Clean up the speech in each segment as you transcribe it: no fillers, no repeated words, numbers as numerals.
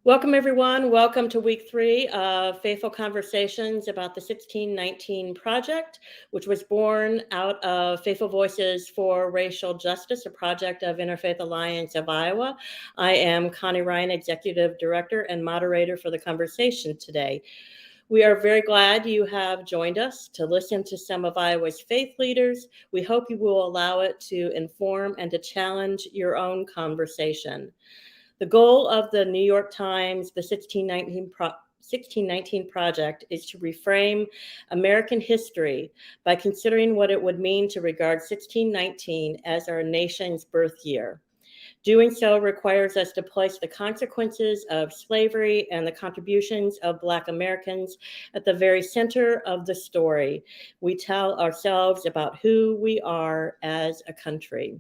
Welcome, everyone. Welcome to week 3 of Faithful Conversations about the 1619 Project, which was born out of Faithful Voices for Racial Justice, a project of Interfaith Alliance of Iowa. I am Connie Ryan, Executive Director and moderator for the conversation today. We are very glad you have joined us to listen to some of Iowa's faith leaders. We hope you will allow it to inform and to challenge your own conversation. The goal of the New York Times, the 1619 Project, is to reframe American history by considering what it would mean to regard 1619 as our nation's birth year. Doing so requires us to place the consequences of slavery and the contributions of Black Americans at the very center of the story. We tell ourselves about who we are as a country.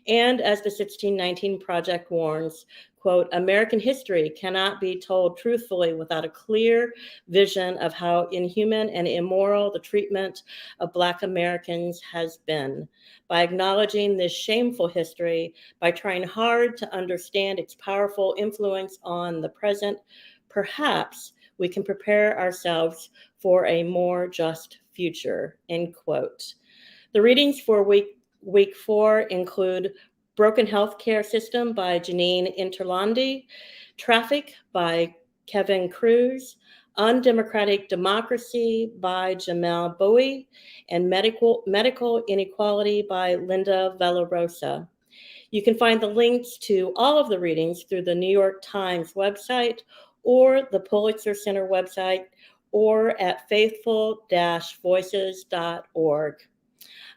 And as the 1619 Project warns, quote, American history cannot be told truthfully without a clear vision of how inhuman and immoral the treatment of Black Americans has been. By acknowledging this shameful history, by trying hard to understand its powerful influence on the present, perhaps we can prepare ourselves for a more just future, end quote. The readings for week 4 include Broken Healthcare System by Janine Interlandi, Traffic by Kevin Cruz, Undemocratic Democracy by Jamel Bowie, and Medical Inequality by Linda Villarosa. You can find the links to all of the readings through the New York Times website or the Pulitzer Center website or at faithful-voices.org.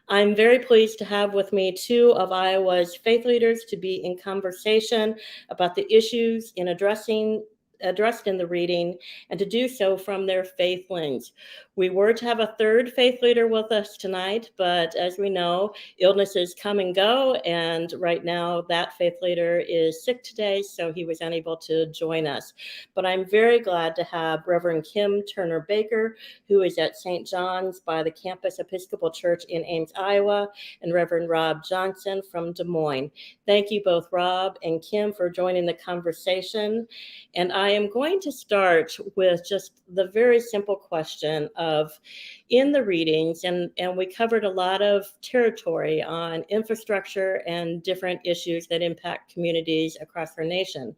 I'm very pleased to have with me 2 of Iowa's faith leaders to be in conversation about the issues addressed in the reading, and to do so from their faith lens. We were to have a 3rd faith leader with us tonight, but as we know, illnesses come and go, and right now that faith leader is sick today, so he was unable to join us. But I'm very glad to have Reverend Kim Turner Baker, who is at St. John's by the Campus Episcopal Church in Ames, Iowa, and Reverend Rob Johnson from Des Moines. Thank you both, Rob and Kim, for joining the conversation. And I am going to start with just the very simple question of, in the readings, and we covered a lot of territory on infrastructure and different issues that impact communities across our nation.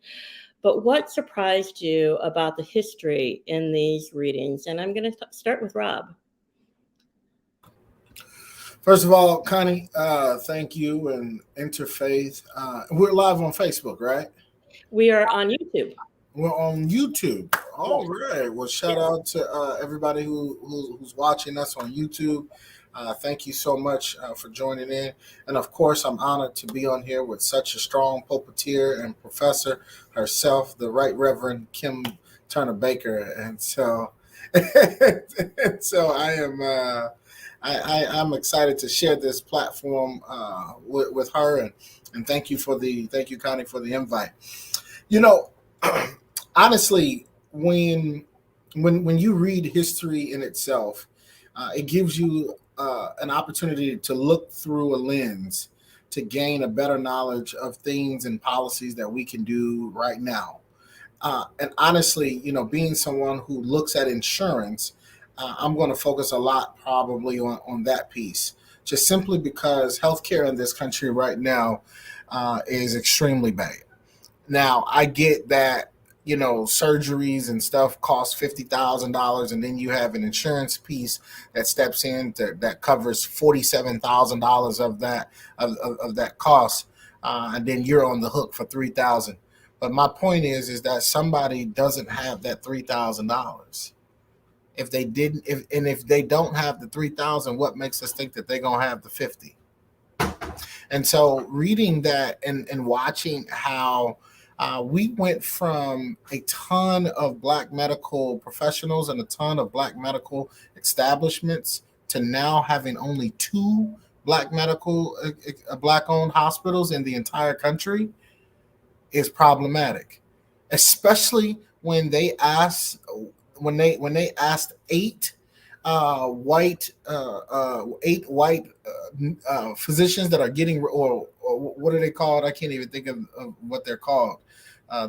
But what surprised you about the history in these readings? And I'm going to start with Rob. First of all, Connie, thank you and Interfaith. We're live on Facebook, right? We are on YouTube. We're on YouTube. All right. Well, shout out to everybody who's watching us on YouTube. Thank you so much for joining in. And of course, I'm honored to be on here with such a strong pulpiteer and professor herself, the Right Reverend Kim Turner Baker. And so, I am. I'm excited to share this platform with her, and thank you, Connie, for the invite. You know, honestly, when you read history in itself, it gives you an opportunity to look through a lens to gain a better knowledge of things and policies that we can do right now. And honestly, being someone who looks at insurance, I'm going to focus a lot probably on that piece, just simply because healthcare in this country right now is extremely bad. Now, I get that, surgeries and stuff cost $50,000, and then you have an insurance piece that steps in that covers $47,000 of that cost, and then you're on the hook for $3,000. But my point is that somebody doesn't have that $3,000. If they don't have the 3,000, what makes us think that they're gonna have the 50? And so, reading that and watching how we went from a ton of Black medical professionals and a ton of Black medical establishments to now having only 2 Black-owned hospitals in the entire country is problematic, especially when they asked 8 white physicians that are getting, or what are they called? I can't even think of what they're called.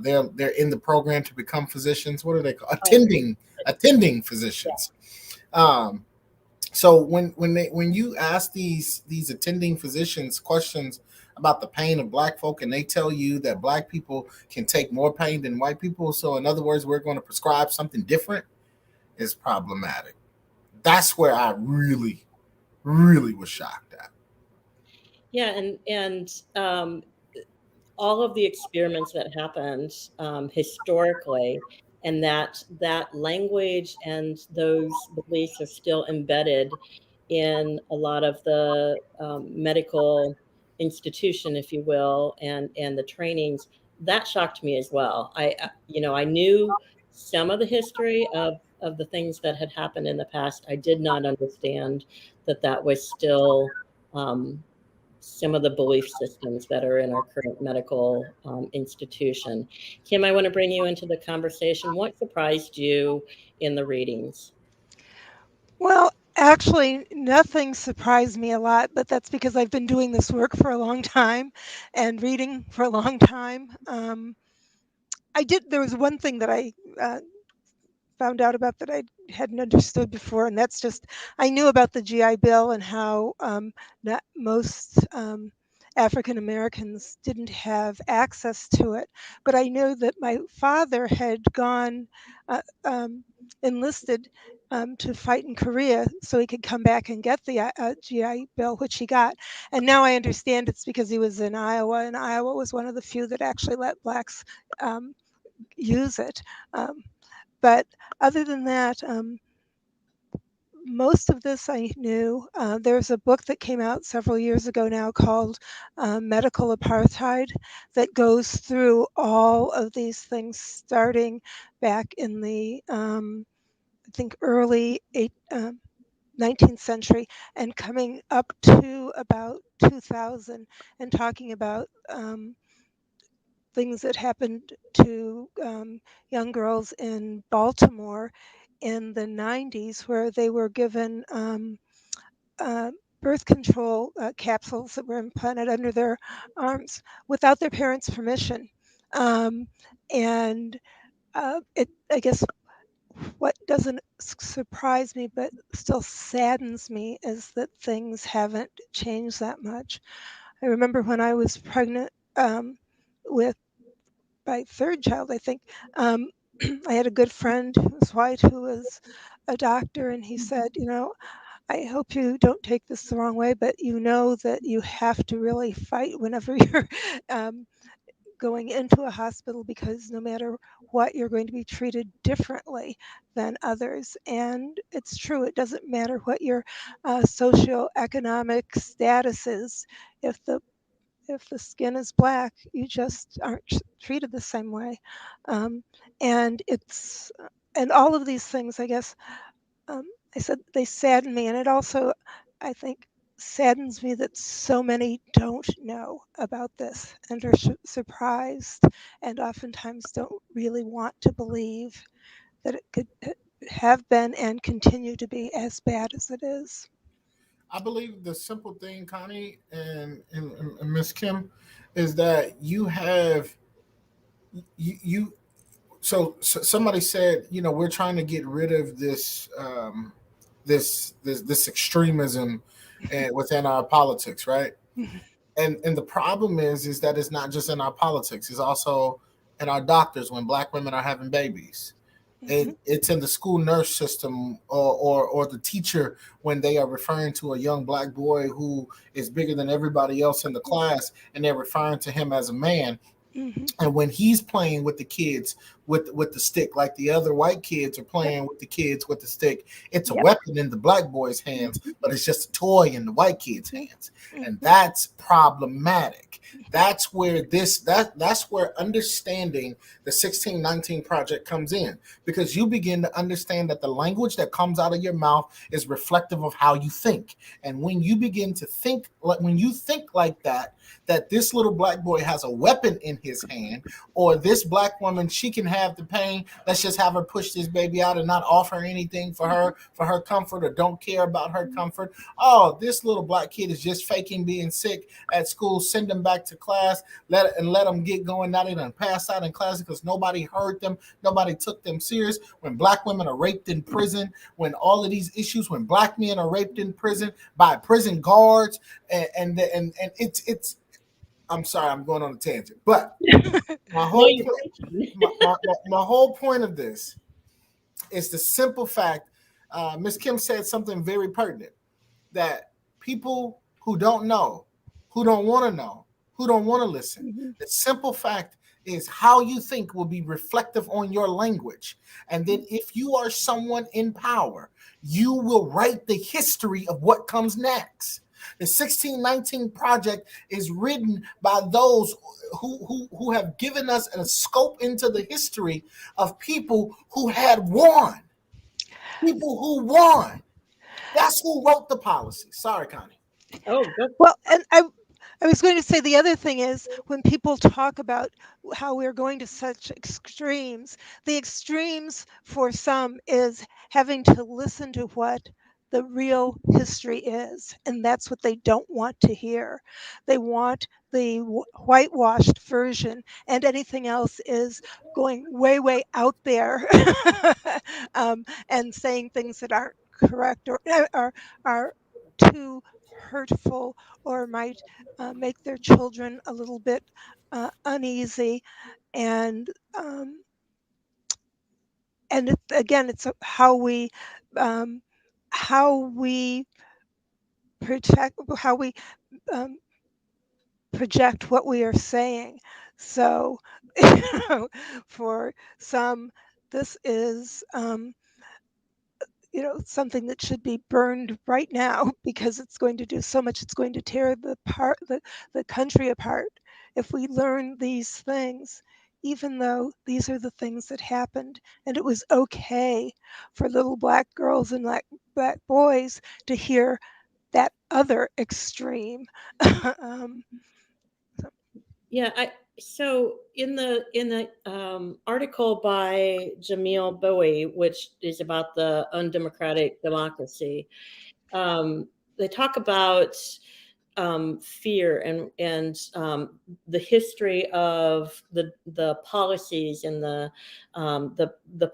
they're in the program to become physicians. What are they called? Oh, Attending yeah. physicians. Um, so when you ask these attending physicians questions about the pain of black folk, and they tell you that black people can take more pain than white people, so in other words, we're going to prescribe something different, is problematic. That's where I really was shocked at. Yeah, and all of the experiments that happened historically, and that language and those beliefs are still embedded in a lot of the medical institution, if you will, and the trainings. That shocked me as well. I knew some of the history of the things that had happened in the past. I did not understand that that was still some of the belief systems that are in our current medical institution. Kim, I want to bring you into the conversation. What surprised you in the readings? Well, actually, nothing surprised me a lot, but that's because I've been doing this work for a long time and reading for a long time. There was one thing that I found out about that I hadn't understood before, and that's just I knew about the GI Bill and how not most African Americans didn't have access to it, but I knew that my father had gone enlisted to fight in Korea so he could come back and get the GI Bill, which he got. And now I understand it's because he was in Iowa, and Iowa was one of the few that actually let blacks um, use it. Um, but other than that, most of this I knew. There's a book that came out several years ago now called Medical Apartheid that goes through all of these things starting back in the, I think, early 19th century and coming up to about 2000 and talking about things that happened to young girls in Baltimore in the 90s, where they were given uh, birth control capsules that were implanted under their arms without their parents' permission. Um, and I guess what doesn't surprise me but still saddens me is that things haven't changed that much. I remember when I was pregnant with my third child, I think, um, I had a good friend who was white who was a doctor, and he said, I hope you don't take this the wrong way, but you know that you have to really fight whenever you're um, going into a hospital because no matter what, you're going to be treated differently than others. And it's true, it doesn't matter what your socioeconomic status is. If the if the skin is black, you just aren't treated the same way. Um, and it's and all of these things, I guess, um, I said they sadden me, and it also, I think, saddens me that so many don't know about this and are surprised, and oftentimes don't really want to believe that it could have been and continue to be as bad as it is. I believe the simple thing, Connie and Miss Kim, is that you so somebody said, we're trying to get rid of this extremism within our politics, right? And the problem is that it's not just in our politics; it's also in our doctors when black women are having babies. Mhm, It's in the school nurse system, or the teacher when they are referring to a young black boy who is bigger than everybody else in the class, and they're referring to him as a man, mhm. and when he's playing with the kids with the stick, like the other white kids are Yep, playing with the kids with the stick, it's a yep. weapon in the black boy's hands, Mhm, but it's just a toy in the white kids' mhm, hands. And mhm, that's problematic. That's where understanding the 1619 project comes in, because you begin to understand that the language that comes out of your mouth is reflective of how you think. And when you begin to think, when you think like that this little black boy has a weapon in his hand, or this black woman, she can have the pain. Let's just have her push this baby out and not offer anything for her comfort, or don't care about her comfort. Oh, this little black kid is just faking being sick at school. Send them back to class. Let them get going. Now they done pass out in class because nobody heard them. Nobody took them serious. When black women are raped in prison, when all of these issues, when black men are raped in prison by prison guards, and it's I'm sorry, I'm going on a tangent, but my whole my whole point of this is the simple fact. Ms. Kim said something very pertinent, that people who don't know, who don't want to know, who don't want to listen, Mm-hmm. the simple fact is how you think will be reflective on your language. And then if you are someone in power, you will write the history of what comes next. The 1619 Project is written by those who have given us a scope into the history of people who had won. People who won. That's who wrote the policy. Sorry, Connie. Oh, good. Well, and I was going to say the other thing is when people talk about how we're going to such extremes, the extremes for some is having to listen to what the real history is. And that's what they don't want to hear. They want the whitewashed version, and anything else is going way, way out there and saying things that aren't correct or are too hurtful or might make their children a little bit uneasy. And again, it's um, how we how we um, project what we are saying. So, you know, for some, this is something that should be burned right now because it's going to do so much. It's going to tear the country apart if we learn these things, even though these are the things that happened. And it was okay for little black girls and black boys to hear that other extreme. um, Yeah, so in the article by Jamil Bowie, which is about the undemocratic democracy, they talk about fear and the history of the policies and the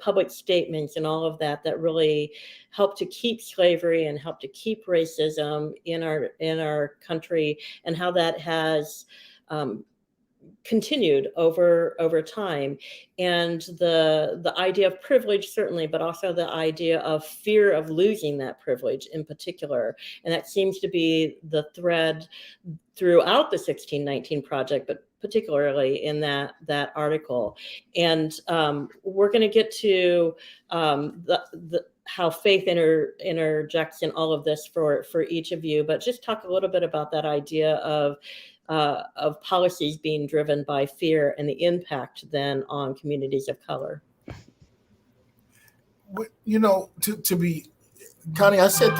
public statements and all of that really help to keep slavery and help to keep racism in our country, and how that has continued over time, and the idea of privilege, certainly, but also the idea of fear of losing that privilege in particular. And that seems to be the thread throughout the 1619 Project, but particularly in that article. And we're going to get to the how faith interjects in all of this for each of you, but just talk a little bit about that idea of policies being driven by fear and the impact then on communities of color. To be, Connie, I said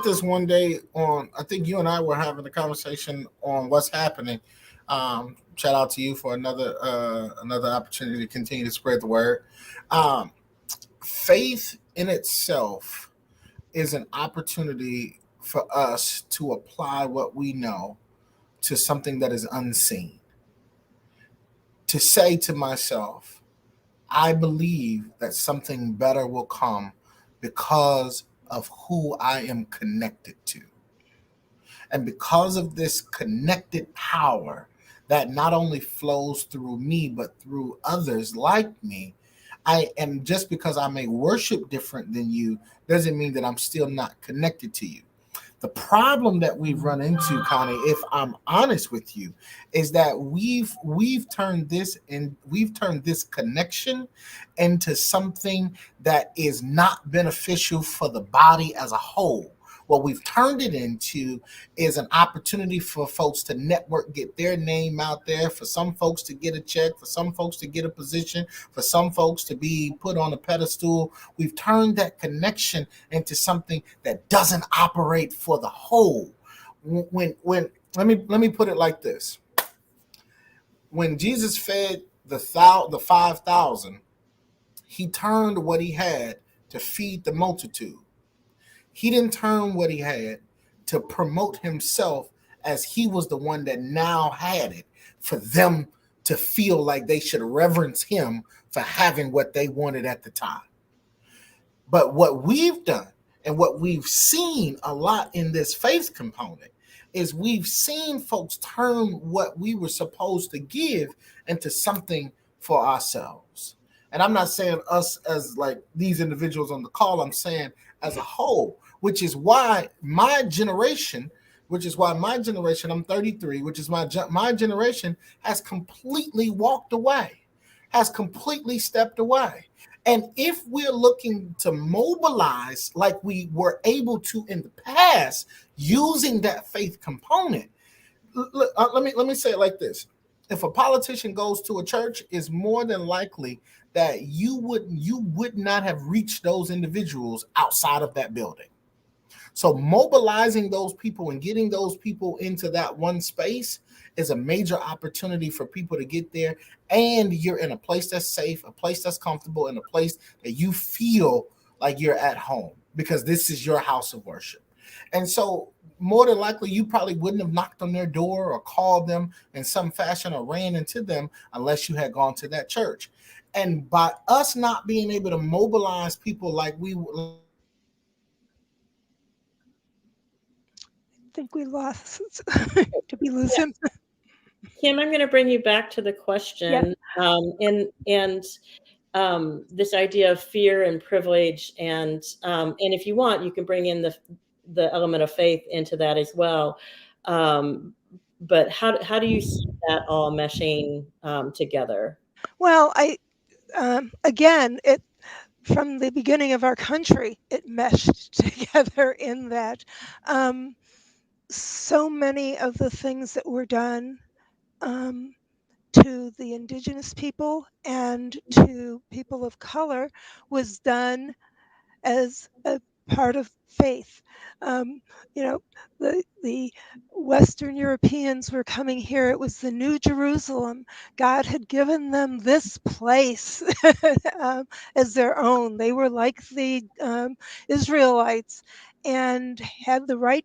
this one day on, I think you and I were having a conversation on what's happening. Shout out to you for another opportunity to continue to spread the word. Faith in itself is an opportunity for us to apply what we know to something that is unseen. To say to myself, I believe that something better will come because of who I am connected to. And because of this connected power that not only flows through me, but through others like me, I am, just because I may worship different than you, doesn't mean that I'm still not connected to you. The problem that we've run into, Connie, if I'm honest with you, is that we've turned this connection into something that is not beneficial for the body as a whole. What we've turned it into is an opportunity for folks to network, get their name out there, for some folks to get a check, for some folks to get a position, for some folks to be put on a pedestal. We've turned that connection into something that doesn't operate for the whole. When let me put it like this. When Jesus fed the 5,000, He turned what he had to feed the multitude. He didn't turn what he had to promote himself as he was the one that now had it for them to feel like they should reverence him for having what they wanted at the time. But what we've done and what we've seen a lot in this faith component is we've seen folks turn what we were supposed to give into something for ourselves. And I'm not saying us as like these individuals on the call, I'm saying as a whole, which is why my generation, I'm 33, which is my generation has completely walked away, has completely stepped away. And if we're looking to mobilize like we were able to in the past, using that faith component, let me say it like this: if a politician goes to a church, it's more than likely that you would not have reached those individuals outside of that building. So mobilizing those people and getting those people into that one space is a major opportunity for people to get there. And you're in a place that's safe, a place that's comfortable, and a place that you feel like you're at home because this is your house of worship. And so more than likely, you probably wouldn't have knocked on their door or called them in some fashion or ran into them unless you had gone to that church. And by us not being able to mobilize people like we I think we lost. Did we lose Yeah. him? Kim, I'm going to bring you back to the Yeah. question, and this idea of fear and privilege, and if you want, you can bring in the element of faith into that as well. Um, but how do you see that all meshing together? Well, I again, it from the beginning of our country, it meshed together in that um, so many of the things that were done um, to the indigenous people and to people of color was done as a part of faith. Um, you know, the Western Europeans were coming here. It was the New Jerusalem. God had given them this place as their own. They were like the Israelites and had the right.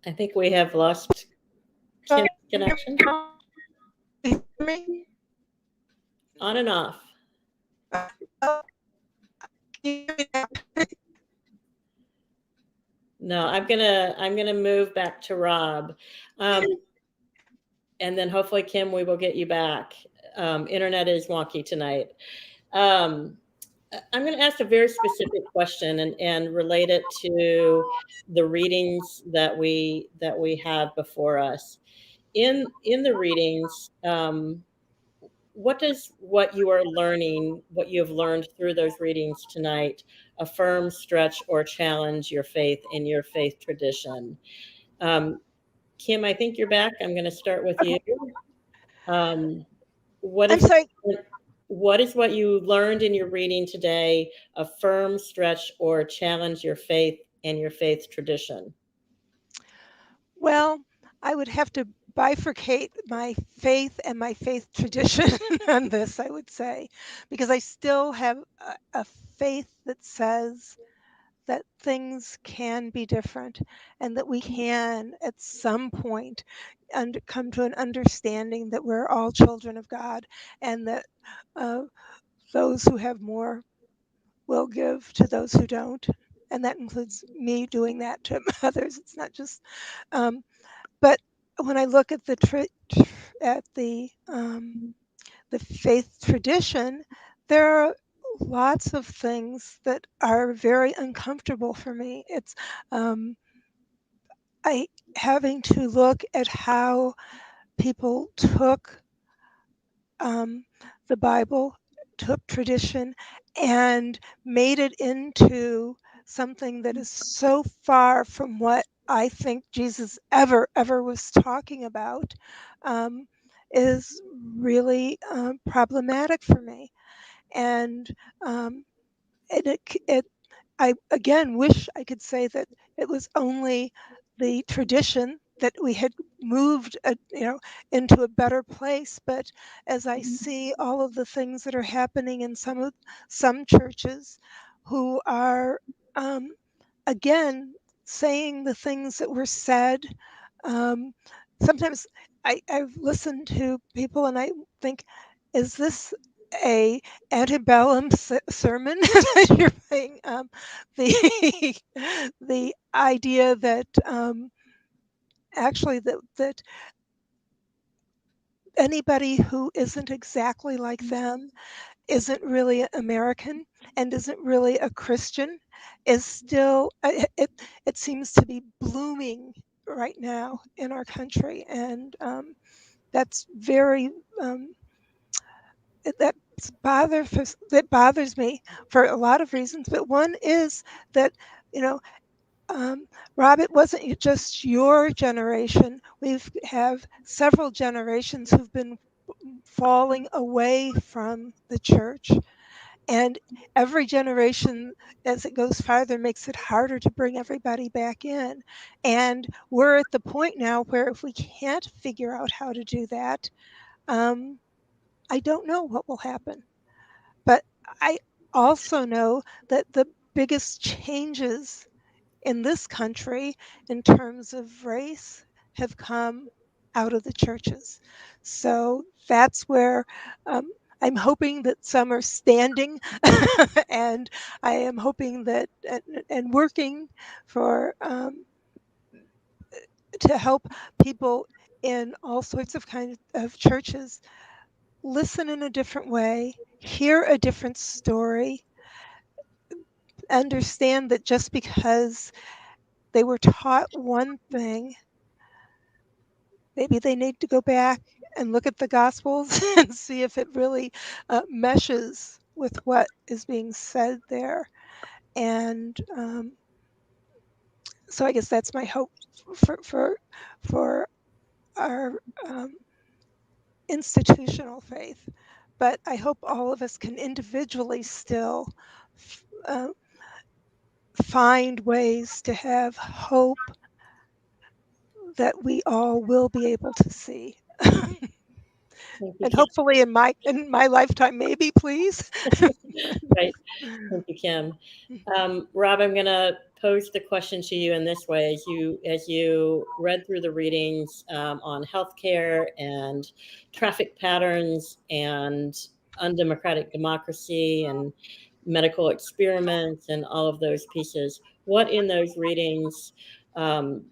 I think we have lost Kim's connection on and off. No, I'm gonna move back to Rob, um, and then hopefully Kim, we will get you back. Internet is wonky tonight. Um, I'm going to ask a very specific question and relate it to the readings that we have before us. In the readings, what does what you are learning, what you have learned through those readings tonight, affirm, stretch, or challenge your faith in your faith tradition? Um, Kim, I think you're back. I'm going to start with you. Okay. Um, what I'm is sorry. what is what you learned in your reading today affirm, stretch, or challenge your faith and your faith tradition? Well, I would have to bifurcate my faith and my faith tradition on this, I would say, because I still have a faith that says that things can be different and that we can, at some point, come to an understanding that we're all children of God and that uh, those who have more will give to those who don't. And that includes me doing that to others. It's not just um, but when I look at the faith tradition, there are lots of things that are very uncomfortable for me. It's um, I having to look at how people took um, the Bible, took tradition, and made it into something that is so far from what I think Jesus ever was talking about, um, is really problematic for me. And um, it I again wish I could say that it was only the tradition that we had moved, into a better place. But as I see all of the things that are happening in some churches, who are um, again saying the things that were said, um, sometimes I've listened to people and I think, is this a antebellum sermon that you're playing? The the idea that actually that anybody who isn't exactly like them isn't really American and isn't really a Christian is still it seems to be blooming right now in our country, and that's very that that bothers me for a lot of reasons. But one is that, you know, Rob, it wasn't just your generation. We've have several generations who've been falling away from the church, and every generation as it goes farther makes it harder to bring everybody back in. And we're at the point now where if we can't figure out how to do that, um, I don't know what will happen. But I also know that the biggest changes in this country in terms of race have come out of the churches. So that's where um, I'm hoping that some are standing, and I am hoping that and working for to help people in all sorts of kinds of churches listen in a different way, hear a different story, understand that just because they were taught one thing, maybe they need to go back and look at the Gospels and see if it really meshes with what is being said there. And so I guess that's my hope for our institutional faith. But I hope all of us can individually still uh, find ways to have hope that we all will be able to see. Thank you, And Kim. hopefully in my lifetime, maybe, please. Right. Thank you, Kim. Rob, I'm going to pose the question to you in this way: as you read through the readings on healthcare and traffic patterns and undemocratic democracy and medical experiments and all of those pieces, what in those readings um,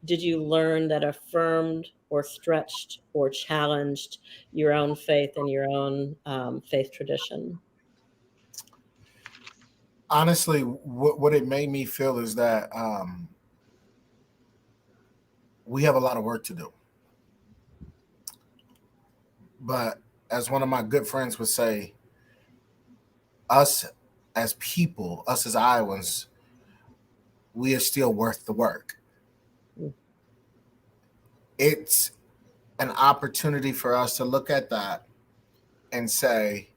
did you learn that affirmed or stretched or challenged your own faith and your own faith tradition? Honestly, what it made me feel is that we have a lot of work to do. But as one of my good friends would say, us as people, us as Iowans, we are still worth the work. It's an opportunity for us to look at that and say,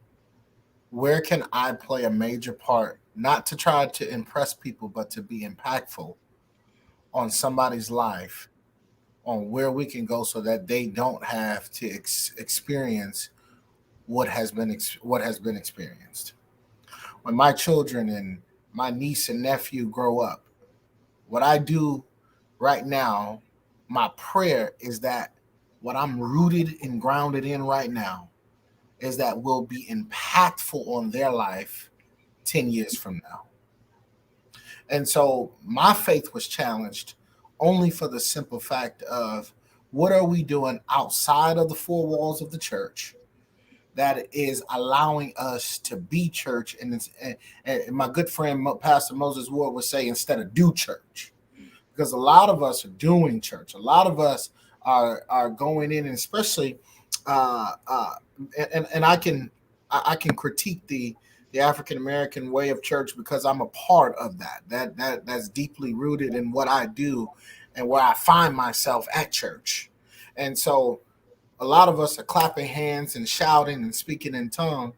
where can I play a major part, not to try to impress people, but to be impactful on somebody's life, on where we can go so that they don't have to experience what has been experienced. When my children and my niece and nephew grow up, what I do right now, my prayer is that what I'm rooted and grounded in right now is that will be impactful on their life 10 years from now. And so my faith was challenged only for the simple fact of what are we doing outside of the four walls of the church that is allowing us to be church. And my good friend Pastor Moses Ward would say, instead of do church, because a lot of us are doing church. A lot of us are going in, and especially, uh, uh, and I can critique the African American way of church because I'm a part of that. That's deeply rooted in what I do and where I find myself at church. And so a lot of us are clapping hands and shouting and speaking in tongue,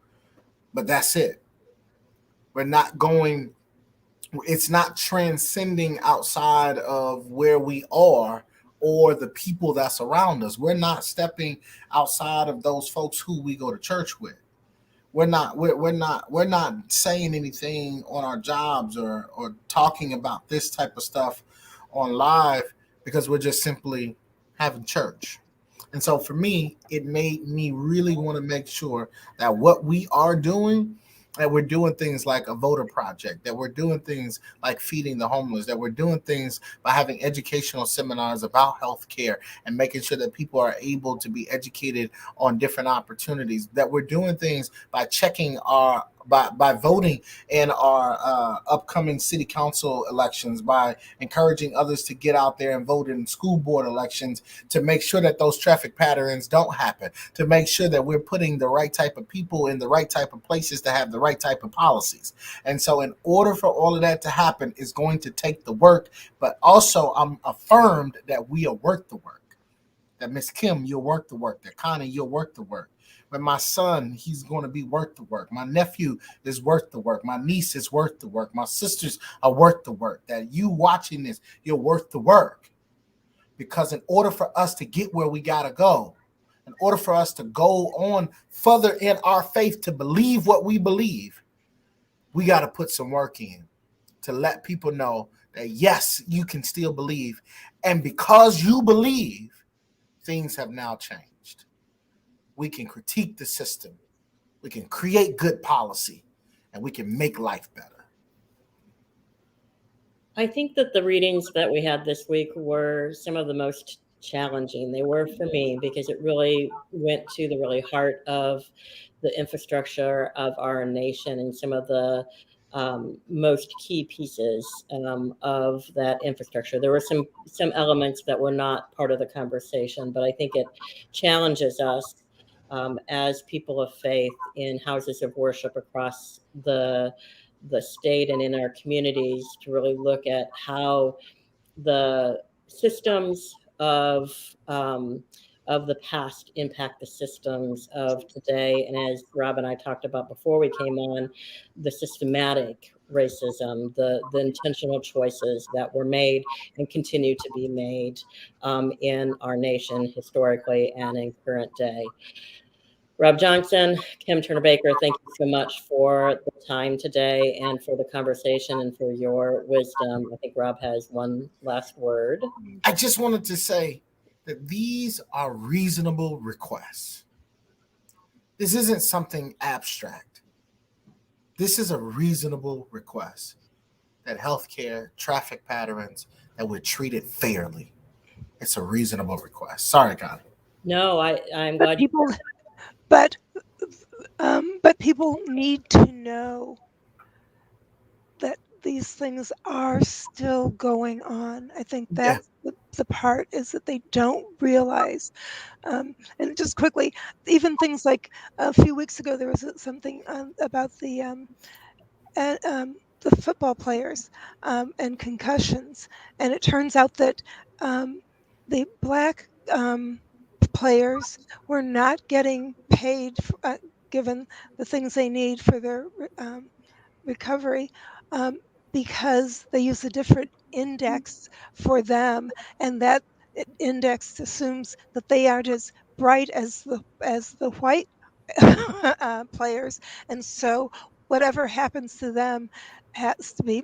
but that's it. We're not going It's not transcending outside of where we are or the people that's around us. We're not stepping outside of those folks who we go to church with. We're not saying anything on our jobs or talking about this type of stuff on live because we're just simply having church. And so for me, it made me really want to make sure that what we are doing, that we're doing things like a voter project, that we're doing things like feeding the homeless, that we're doing things by having educational seminars about healthcare and making sure that people are able to be educated on different opportunities, that we're doing things by checking our by voting in our upcoming city council elections, by encouraging others to get out there and vote in school board elections, to make sure that those traffic patterns don't happen, to make sure that we're putting the right type of people in the right type of places to have the right type of policies. And so in order for all of that to happen, it's going to take the work, but also I'm affirmed that we are worth the work. That Miss Kim, you'll work the work. That Connie, you'll work the work. But my son, he's going to be worth the work. My nephew is worth the work. My niece is worth the work. My sisters are worth the work. That you watching this, you're worth the work. Because in order for us to get where we got to go, in order for us to go on further in our faith, to believe what we believe, we got to put some work in to let people know that, yes, you can still believe. And because you believe, things have now changed. We can critique the system, we can create good policy, and we can make life better. I think that the readings that we had this week were some of the most challenging. They were for me because it really went to the really heart of the infrastructure of our nation and some of the most key pieces of that infrastructure. There were some elements that were not part of the conversation, but I think it challenges us as people of faith in houses of worship across the state and in our communities to really look at how the systems of the past impact the systems of today. And as Rob and I talked about before we came on, the systematic racism, the intentional choices that were made and continue to be made in our nation historically and in current day. Rob Johnson, Kim Turner Baker, thank you so much for the time today and for the conversation and for your wisdom. I think Rob has one last word. I just wanted to say that these are reasonable requests. This isn't something abstract. This is a reasonable request that healthcare, traffic patterns, that we're treated fairly. It's a reasonable request. Sorry, Connie. No, I'm But glad. people, but but people need to know that these things are still going on. I think Yeah. that's the part is that they don't realize. And just quickly, even things like a few weeks ago, there was something about the football players and concussions, and it turns out that the black players were not getting paid given the things they need for their um, recovery um, because they use a different index for them, and that index assumes that they aren't as bright as the white players, and so whatever happens to them has to be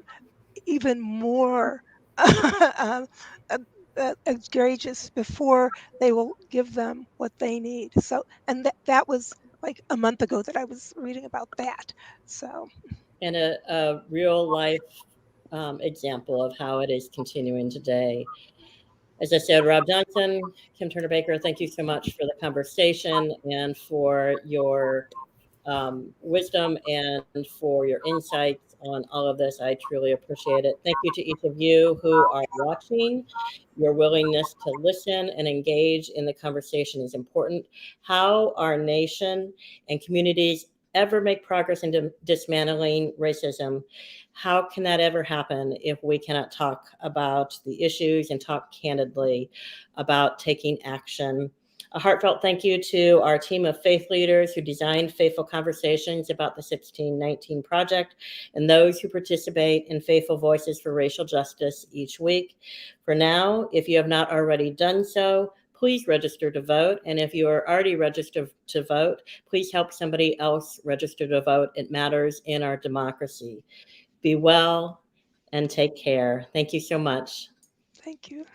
even more uh, uh, egregious before they will give them what they need. So, and that was like a month ago that I was reading about that. So. And a real life example of how it is continuing today. As I said, Rob Johnson, Kim Turner Baker, thank you so much for the conversation and for your wisdom and for your insights on all of this. I truly appreciate it. Thank you to each of you who are watching. Your willingness to listen and engage in the conversation is important. How our nation and communities ever make progress in dismantling racism, how can that ever happen if we cannot talk about the issues and talk candidly about taking action A heartfelt thank you to our team of faith leaders who designed Faithful Conversations about the 1619 Project and those who participate in Faithful Voices for Racial Justice each week. For now, if you have not already done so, please register to vote. And if you are already registered to vote, please help somebody else register to vote. It matters in our democracy. Be well and take care. Thank you so much. Thank you.